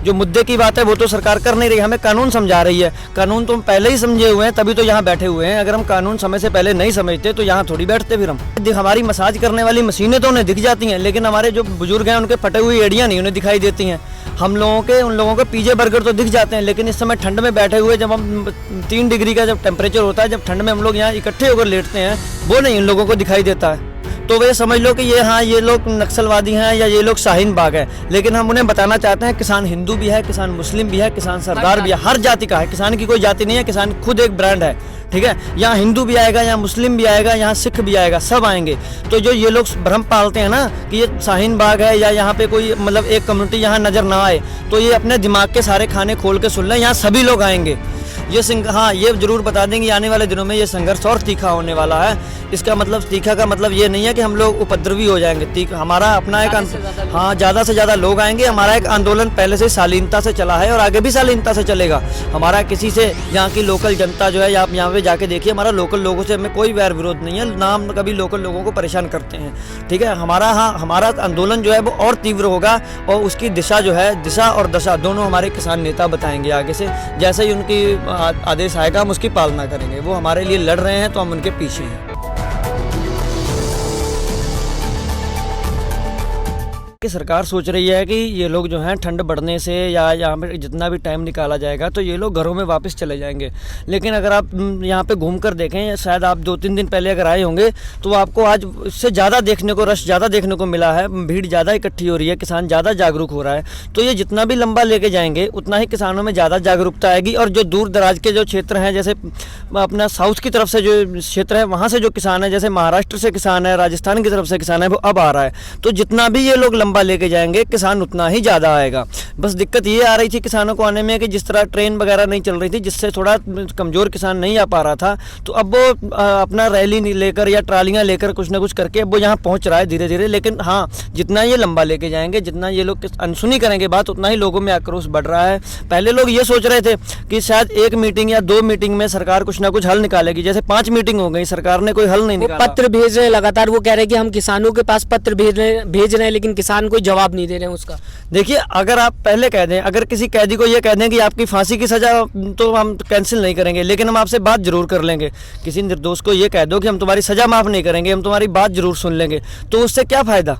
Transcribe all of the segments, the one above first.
जो मुद्दे की बात है वो तो सरकार कर नहीं रही, हमें कानून समझा रही है। कानून तो हम पहले ही समझे हुए हैं, तभी तो यहाँ बैठे हुए हैं। अगर हम कानून समय से पहले नहीं समझते तो यहाँ थोड़ी बैठते फिर हम। हमारी मसाज करने वाली मशीनें तो उन्हें दिख जाती हैं, लेकिन हमारे जो बुजुर्ग हैं उनके फटे हुई एड़ियाँ नहीं उन्हें दिखाई देती हैं। हम लोगों के उन लोगों के पिज़्ज़ा बर्गर तो दिख जाते हैं, लेकिन इस समय ठंड में बैठे हुए जब हम 3 डिग्री का जब टेम्परेचर होता है, जब ठंड में हम लोग यहाँ इकट्ठे होकर लेटते हैं, वो नहीं उन लोगों को दिखाई देता है। तो वे समझ लो कि ये लोग नक्सलवादी हैं या ये लोग शाहीन बाग है। लेकिन हम उन्हें बताना चाहते हैं किसान हिंदू भी है, किसान मुस्लिम भी है, किसान सरदार भी है, हर जाति का है। किसान की कोई जाति नहीं है, किसान खुद एक ब्रांड है, ठीक है। यहाँ हिंदू भी आएगा, यहाँ मुस्लिम भी आएगा, यहाँ सिख भी आएगा, सब आएंगे। तो जो ये लोग भ्रम पालते हैं ना कि ये शाहीन बाग है या यहाँ पे कोई मतलब एक कम्युनिटी यहाँ नज़र ना आए, तो ये अपने दिमाग के सारे खाने खोल के सुन लें, यहाँ सभी लोग आएंगे। हाँ, ये जरूर बता देंगे आने वाले दिनों में ये संघर्ष और तीखा होने वाला है। इसका मतलब तीखा का मतलब ये नहीं है कि हम लोग उपद्रवी हो जाएंगे। हमारा अपना एक हाँ, ज़्यादा से ज़्यादा लोग आएंगे। हमारा एक आंदोलन पहले से शालीनता से चला है और आगे भी शालीनता से चलेगा। हमारा किसी से, यहाँ की लोकल जनता जो है, आप यहाँ पे जाके देखिए, हमारा लोकल लोगों से हमें कोई वैर विरोध नहीं है, ना हम कभी लोकल लोगों को परेशान करते हैं, ठीक है। हमारा आंदोलन जो है वो और तीव्र होगा और उसकी दिशा जो है, दिशा और दशा दोनों हमारे किसान नेता बताएंगे आगे से। जैसे ही उनकी आदेश आएगा हम उसकी पालना करेंगे। वो हमारे लिए लड़ रहे हैं तो हम उनके पीछे हैं। कि सरकार सोच रही है कि ये लोग जो हैं ठंड बढ़ने से या यहाँ पे जितना भी टाइम निकाला जाएगा तो ये लोग घरों में वापस चले जाएंगे। लेकिन अगर आप यहाँ पे घूम कर देखें, शायद आप 2-3 दिन पहले अगर आए होंगे तो आपको आज इससे ज़्यादा देखने को, रश ज़्यादा देखने को मिला है। भीड़ ज़्यादा इकट्ठी हो रही है, किसान ज़्यादा जागरूक हो रहा है। तो ये जितना भी लंबा लेके जाएंगे उतना ही किसानों में ज़्यादा जागरूकता आएगी। और जो दूर दराज के जो क्षेत्र हैं, जैसे अपना साउथ की तरफ से जो क्षेत्र है वहाँ से जो किसान है, जैसे महाराष्ट्र से किसान है, राजस्थान की तरफ से किसान है, वो अब आ रहा है। तो जितना भी ये लोग लंबा लेके जाएंगे किसान उतना ही ज़्यादा आएगा। बस दिक्कत ये आ रही थी किसानों को आने में कि जिस तरह ट्रेन वगैरह नहीं चल रही थी, जिससे थोड़ा कमज़ोर किसान नहीं आ पा रहा था, तो अब वो अपना रैली लेकर या ट्रालियाँ लेकर कुछ ना कुछ करके अब वो यहाँ पहुँच रहा है धीरे धीरे। लेकिन हाँ, जितना ये लंबा लेके जाएंगे, जितना ये लोग अनसुनी करेंगे बात, उतना ही लोगों में आक्रोश बढ़ रहा है। पहले लोग ये सोच रहे थे कि शायद 1 मीटिंग या 2 मीटिंग में सरकार कुछ ना कुछ हल निकालेगी, जैसे 5 मीटिंग हो गई, सरकार ने कोई हल नहीं निकाला। पत्र भेज रहे हैं लगातार, वो कह रहे हैं कि हम किसानों के पास पत्र भेज रहे हैं, लेकिन किसान कोई जवाब नहीं दे रहे हैं उसका। देखिए, अगर आप पहले कह दें, अगर किसी कैदी को ये कह दें कि आपकी फांसी की सज़ा, तो हम कैंसिल नहीं करेंगे, लेकिन हम आपसे बात जरूर कर लेंगे। किसी निर्दोष को ये कह दो कि हम तुम्हारी सज़ा माफ़ नहीं करेंगे, हम तुम्हारी बात जरूर सुन लेंगे, तो उससे क्या फ़ायदा?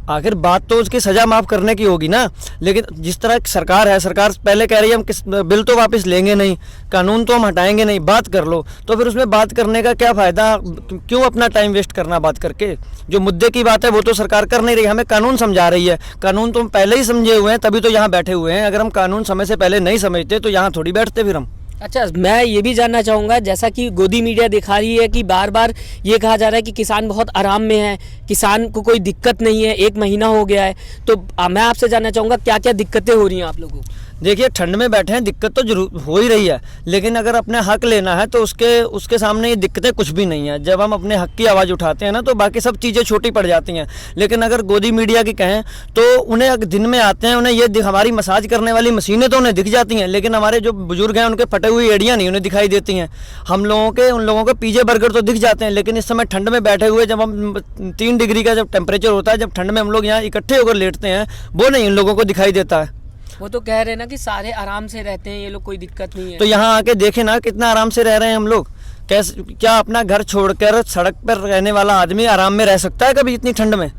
आखिर बात तो उसकी सज़ा माफ़ करने की होगी ना। लेकिन जिस तरह सरकार है, सरकार पहले कह रही है हम बिल तो वापस लेंगे नहीं, कानून तो हम हटाएंगे नहीं, बात कर लो। तो फिर उसमें बात करने का क्या फ़ायदा? क्यों अपना टाइम वेस्ट करना बात करके? जो मुद्दे की बात है वो तो सरकार कर नहीं रही, हमें कानून समझा रही है। कानून तो हम पहले ही समझे हुए हैं, तभी तो यहाँ बैठे हुए हैं। अगर हम कानून समय से पहले नहीं समझते तो यहाँ थोड़ी बैठते फिर हम। अच्छा, मैं ये भी जानना चाहूँगा, जैसा कि गोदी मीडिया दिखा रही है कि बार बार ये कहा जा रहा है कि किसान बहुत आराम में है, किसान को कोई दिक्कत नहीं है, 1 महीना हो गया है, तो मैं आपसे जानना चाहूँगा क्या क्या दिक्कतें हो रही हैं आप लोगों को? देखिए, ठंड में बैठे हैं, दिक्कत तो जरूर हो ही रही है, लेकिन अगर अपने हक लेना है तो उसके सामने ये दिक्कतें कुछ भी नहीं है। जब हम अपने हक की आवाज़ उठाते हैं ना, तो बाकी सब चीज़ें छोटी पड़ जाती हैं। लेकिन अगर गोदी मीडिया की कहें तो उन्हें दिन में आते हैं, उन्हें ये हमारी मसाज करने वाली मशीनें तो उन्हें दिख जाती हैं, लेकिन हमारे जो बुजुर्ग हैं उनके फटे हुई एड़ियाँ नहीं उन्हें दिखाई देती हैं। हम लोगों के उन लोगों के पिज़्ज़ा बर्गर तो दिख जाते हैं, लेकिन इस समय ठंड में बैठे हुए जब हम 3 डिग्री का जब टेम्परेचर होता है, जब ठंड में हम लोग यहाँ इकट्ठे होकर लेटते हैं, वो नहीं उन लोगों को दिखाई देता है। वो तो कह रहे हैं ना कि सारे आराम से रहते हैं, ये लोग कोई दिक्कत नहीं है। तो यहाँ आके देखें ना कितना आराम से रह रहे हैं हम लोग। कैसे, क्या अपना घर छोड़कर सड़क पर रहने वाला आदमी आराम में रह सकता है कभी इतनी ठंड में?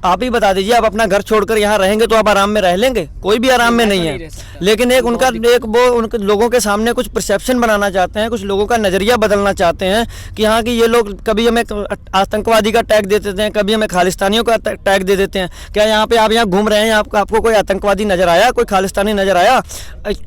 आप ही बता दीजिए, आप अपना घर छोड़कर यहाँ रहेंगे तो आप आराम में रह लेंगे? कोई भी आराम में नहीं है। लेकिन उनके लोगों के सामने कुछ परसेप्शन बनाना चाहते हैं, कुछ लोगों का नज़रिया बदलना चाहते हैं कि हाँ कि ये लोग कभी हमें आतंकवादी का टैग दे देते हैं, कभी हमें खालिस्तानियों का टैग दे देते हैं। क्या यहाँ पे आप यहाँ घूम रहे हैं, आपको कोई आतंकवादी नज़र आया, कोई खालिस्तानी नज़र आया?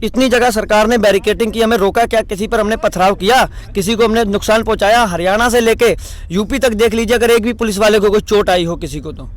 इतनी जगह सरकार ने बैरिकेडिंग की, हमें रोका क्या? किसी पर हमने पथराव किया? किसी को हमने नुकसान पहुँचाया? हरियाणा से लेके यूपी तक देख लीजिए, अगर एक भी पुलिस वाले को कोई चोट आई हो किसी को तो।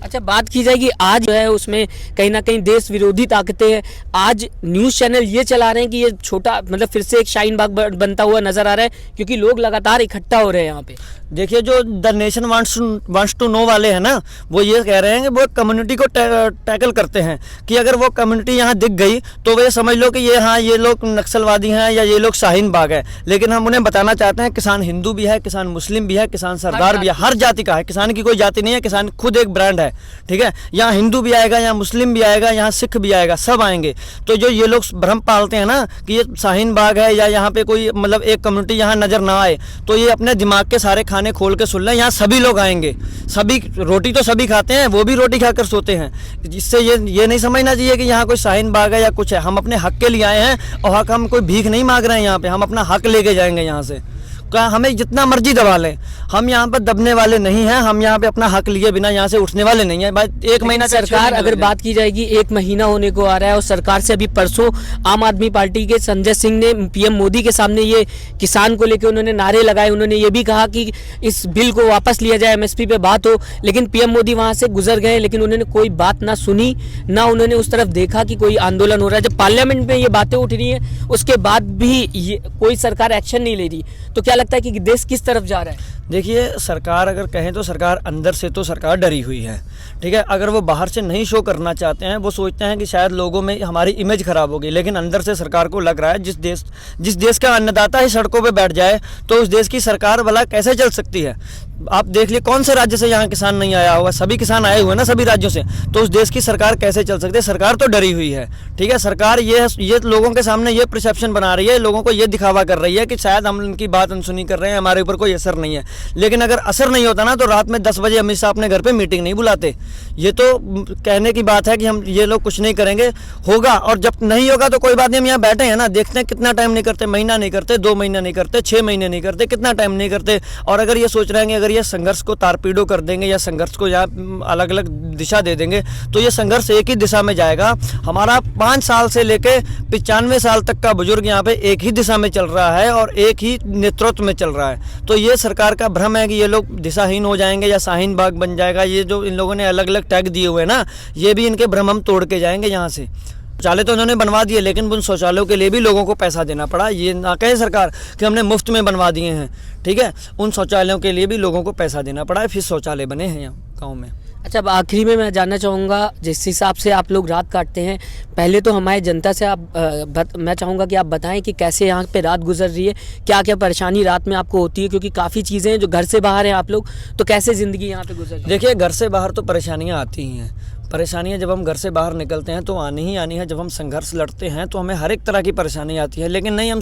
अच्छा, बात की जाएगी आज जो है उसमें कहीं ना कहीं देश विरोधी ताकतें हैं। आज न्यूज़ चैनल ये चला रहे हैं कि ये छोटा मतलब फिर से एक शाहीन बाग बनता हुआ नजर आ रहा है, क्योंकि लोग लगातार इकट्ठा हो रहे हैं यहाँ पे। देखिए, जो the nation wants to know वाले हैं ना, वो ये कह रहे हैं कि वो कम्युनिटी को टैकल करते हैं कि अगर वो कम्युनिटी यहाँ दिख गई तो वे समझ लो कि ये लोग नक्सलवादी हैं या ये लोग शाहीन बाग है। लेकिन हम उन्हें बताना चाहते हैं किसान हिंदू भी है, किसान मुस्लिम भी है, किसान सरदार भी है, हर जाति का है। किसान की कोई जाति नहीं है, किसान खुद एक ब्रांड है, ठीक है, यहाँ हिंदू भी आएगा, यहाँ मुस्लिम भी आएगा, यहाँ सिख भी आएगा, सब आएंगे। तो जो ये लोग भ्रम पालते हैं ना कि ये शाहीन बाग है या यहाँ पे कोई मतलब एक कम्युनिटी यहाँ नज़र ना आए, तो ये अपने दिमाग के सारे खाने खोल के सुन लें, यहाँ सभी लोग आएंगे, सभी रोटी तो सभी खाते हैं, वो भी रोटी खाकर सोते हैं। जिससे ये नहीं समझना चाहिए कि यहाँ कोई शाहीन बाग है या कुछ है। हम अपने हक के लिए आए हैं और हक, हम कोई भीख नहीं मांग रहे हैं यहाँ पे, हम अपना हक लेके जाएंगे यहाँ से। क्या हमें जितना मर्जी दबा लें, हम यहाँ पर दबने वाले नहीं हैं, हम यहाँ पे अपना हक लिए बिना यहाँ से उठने वाले नहीं हैं। भाई एक महीना सरकार अगर बात की जाएगी, 1 महीना होने को आ रहा है और सरकार से अभी परसों आम आदमी पार्टी के संजय सिंह ने पीएम मोदी के सामने ये किसान को लेकर उन्होंने नारे लगाए, उन्होंने ये भी कहा कि इस बिल को वापस लिया जाए, एमएसपी पे बात हो, लेकिन पीएम मोदी वहां से गुजर गए, लेकिन उन्होंने कोई बात ना सुनी, ना उन्होंने उस तरफ देखा कि कोई आंदोलन हो रहा है। जब पार्लियामेंट में ये बातें उठ रही हैं उसके बाद भी ये कोई सरकार एक्शन नहीं ले रही, तो क्या लगता है कि देश किस तरफ जा रहा है? देखिए, सरकार अगर कहें तो सरकार अंदर से तो सरकार डरी हुई है, ठीक है। अगर वो बाहर से नहीं शो करना चाहते हैं, वो सोचते हैं कि शायद लोगों में हमारी इमेज खराब होगी, लेकिन अंदर से सरकार को लग रहा है जिस देश का अन्नदाता ही सड़कों पे बैठ जाए तो उस देश की सरकार भला कैसे चल सकती है। आप देख लिए कौन से राज्य से यहाँ किसान नहीं आया हुआ, सभी किसान आए हुए ना सभी राज्यों से, तो उस देश की सरकार कैसे चल सकती है। सरकार तो डरी हुई है, ठीक है। सरकार ये लोगों के सामने ये परसेप्शन बना रही है, लोगों को ये दिखावा कर रही है कि शायद हम इनकी बात अनसुनी कर रहे हैं, हमारे ऊपर कोई असर नहीं है। लेकिन अगर असर नहीं होता ना तो रात में 10 बजे अमित शाह अपने घर पे मीटिंग नहीं बुलाते। ये तो कहने की बात है कि हम ये लोग कुछ नहीं करेंगे, होगा, और जब नहीं होगा तो कोई बात नहीं, हम यहाँ बैठे हैं ना, देखते हैं कितना टाइम नहीं करते, महीना नहीं करते, 2 महीने नहीं करते, 6 महीने नहीं करते, कितना टाइम नहीं करते। और अगर ये सोच रहे हैं अगर ये संघर्ष को तारपीडो कर देंगे या संघर्ष को यहाँ अलग अलग दिशा दे देंगे तो ये संघर्ष एक ही दिशा में जाएगा। हमारा 5 साल से लेके 95 साल तक का बुजुर्ग यहाँ पे एक ही दिशा में चल रहा है और एक ही नेतृत्व में चल रहा है। तो ये सरकार का भ्रम है कि ये लोग दिशाहीन हो जाएंगे या शाहीन बाग बन जाएगा। ये जो इन लोगों ने अलग अलग टैग दिए हुए हैं ना, ये भी इनके भ्रम हम तोड़ के जाएंगे यहाँ से। शौचालय तो उन्होंने बनवा दिए, लेकिन उन शौचालयों के लिए भी लोगों को पैसा देना पड़ा। ये ना कहे सरकार कि हमने मुफ्त में बनवा दिए हैं, ठीक है। उन शौचालयों के लिए भी लोगों को पैसा देना पड़ा है, फिर शौचालय बने हैं यहाँ गाँव में। अच्छा, अब आखिरी में मैं जानना चाहूँगा, जिस हिसाब से आप लोग रात काटते हैं, पहले तो हमारी जनता से मैं चाहूँगा कि आप बताएं कि कैसे यहाँ पे रात गुजर रही है, क्या क्या परेशानी रात में आपको होती है, क्योंकि काफ़ी चीज़ें हैं जो घर से बाहर हैं आप लोग, तो कैसे ज़िंदगी यहाँ पे गुजर रही है? देखिए, घर से बाहर तो परेशानियाँ आती ही हैं। परेशानियाँ जब हम घर से बाहर निकलते हैं तो आनी ही आनी है। जब हम संघर्ष लड़ते हैं तो हमें हर एक तरह की परेशानी आती है, लेकिन नहीं, हम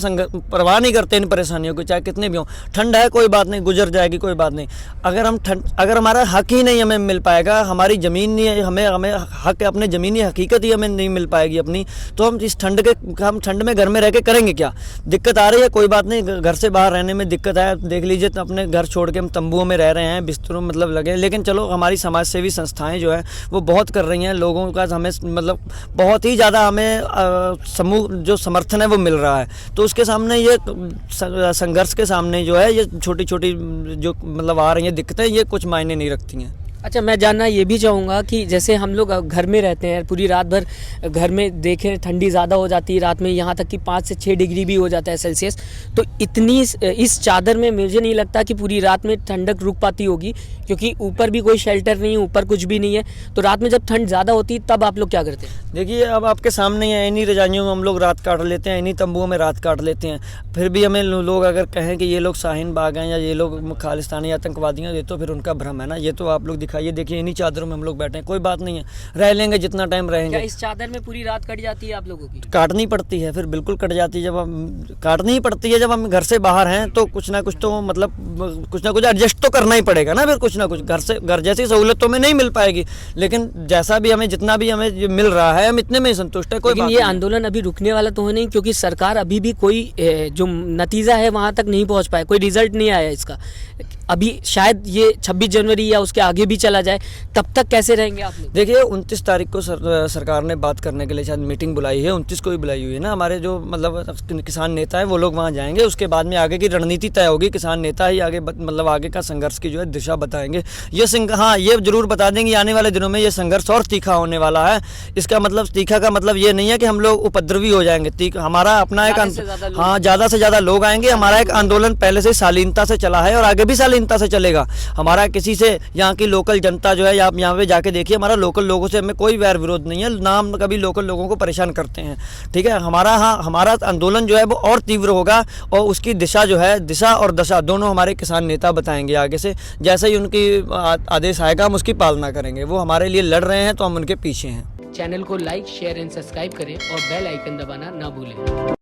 परवाह नहीं करते इन परेशानियों की, चाहे कितने भी हों। ठंड है कोई बात नहीं, गुजर जाएगी कोई बात नहीं। अगर हमारा हक ही नहीं हमें मिल पाएगा, हमारी ज़मीन नहीं, हमें हक अपने ज़मीनी हकीकत ही हमें नहीं मिल पाएगी अपनी, तो हम इस हम ठंड में घर में रह के करेंगे क्या। दिक्कत आ रही है कोई बात नहीं, घर से बाहर रहने में दिक्कत है, देख लीजिए तो अपने घर छोड़ के हम तंबुओं में रह रहे हैं, बिस्तरों मतलब लगे, लेकिन चलो हमारी समाज सेवी संस्थाएँ जो है वो बहुत कर रही हैं। लोगों का हमें मतलब बहुत ही ज़्यादा हमें समूह जो समर्थन है वो मिल रहा है। तो उसके सामने ये संघर्ष के सामने जो है ये छोटी छोटी जो मतलब आ रही हैं दिक्कतें, ये कुछ मायने नहीं रखती हैं। अच्छा, मैं जानना ये भी चाहूँगा कि जैसे हम लोग घर में रहते हैं, पूरी रात भर घर में देखें, ठंडी ज़्यादा हो जाती है रात में, यहाँ तक कि 5 से 6 डिग्री भी हो जाता है सेल्सियस, तो इतनी इस चादर में मुझे नहीं लगता कि पूरी रात में ठंडक रुक पाती होगी, क्योंकि ऊपर भी कोई शेल्टर नहीं है, ऊपर कुछ भी नहीं है। तो रात में जब ठंड ज़्यादा होती है तब आप लोग क्या करते हैं? देखिए, अब आपके सामने ही है, इन्हीं रजाइयों में हम लोग रात काट लेते हैं, इन्हीं तंबुओं में रात काट लेते हैं। फिर भी हमें लोग अगर कहें कि ये लोग शाहीन बाग हैं या ये लोग खालिस्तानी आतंकवादी हैं, ये तो फिर उनका भ्रम है ना। ये तो आप लोग दिखाइए, देखिए इन्हीं चादरों में हम लोग बैठे हैं, कोई बात नहीं है, रह लेंगे जितना टाइम रहेंगे। क्या इस चादर में पूरी रात कट जाती है आप लोगों की? काटनी पड़ती है, फिर बिल्कुल कट जाती है। जब हम काटनी ही पड़ती है, जब हम घर से बाहर हैं तो कुछ ना कुछ तो मतलब कुछ ना कुछ एडजस्ट तो करना ही पड़ेगा ना। फिर कुछ ना कुछ घर जैसी सहूलत तो हमें नहीं मिल पाएगी, लेकिन जैसा भी हमें जितना भी हमें मिल रहा है हम इतने में ही संतुष्ट है। कोई लेकिन ये आंदोलन अभी रुकने वाला तो है नहीं, क्योंकि सरकार अभी भी कोई जो नतीजा है वहाँ तक नहीं पहुँच पाए, कोई रिजल्ट नहीं आया इसका। अभी शायद ये 26 जनवरी या उसके आगे भी चला जाए, तब तक कैसे रहेंगे आप लोग? देखिए, 29 तारीख को सरकार ने बात करने के लिए शायद मीटिंग बुलाई है, 29 को ही बुलाई हुई है ना। हमारे जो मतलब किसान नेता है वो लोग वहाँ जाएंगे, उसके बाद में आगे की रणनीति तय होगी। किसान नेता ही आगे मतलब आगे का संघर्ष की जो है दिशा बताएंगे। हाँ, ये जरूर बता देंगे आने वाले दिनों में ये संघर्ष और तीखा होने वाला है। इसका मतलब तीखा का मतलब ये नहीं है कि हम लोग उपद्रवी हो जाएंगे। हमारा अपना एक हाँ ज़्यादा से ज़्यादा लोग आएंगे। हमारा एक आंदोलन पहले से शालीनता से चला है और आगे भी शालीनता स्वाधीनता से चलेगा। हमारा किसी से, यहाँ की लोकल जनता जो है, आप यहाँ पे जाके देखिए, हमारा लोकल लोगों से हमें कोई वैर विरोध नहीं है, ना हम कभी लोकल लोगों को परेशान करते हैं, ठीक है। हमारा आंदोलन जो है वो और तीव्र होगा और उसकी दिशा जो है, दिशा और दशा दोनों हमारे किसान नेता बताएंगे आगे से। जैसे ही उनकी आदेश आएगा हम उसकी पालना करेंगे। वो हमारे लिए लड़ रहे हैं तो हम उनके पीछे हैं। चैनल को लाइक, शेयर एंड सब्सक्राइब करें और बेल आइकन दबाना ना भूलें।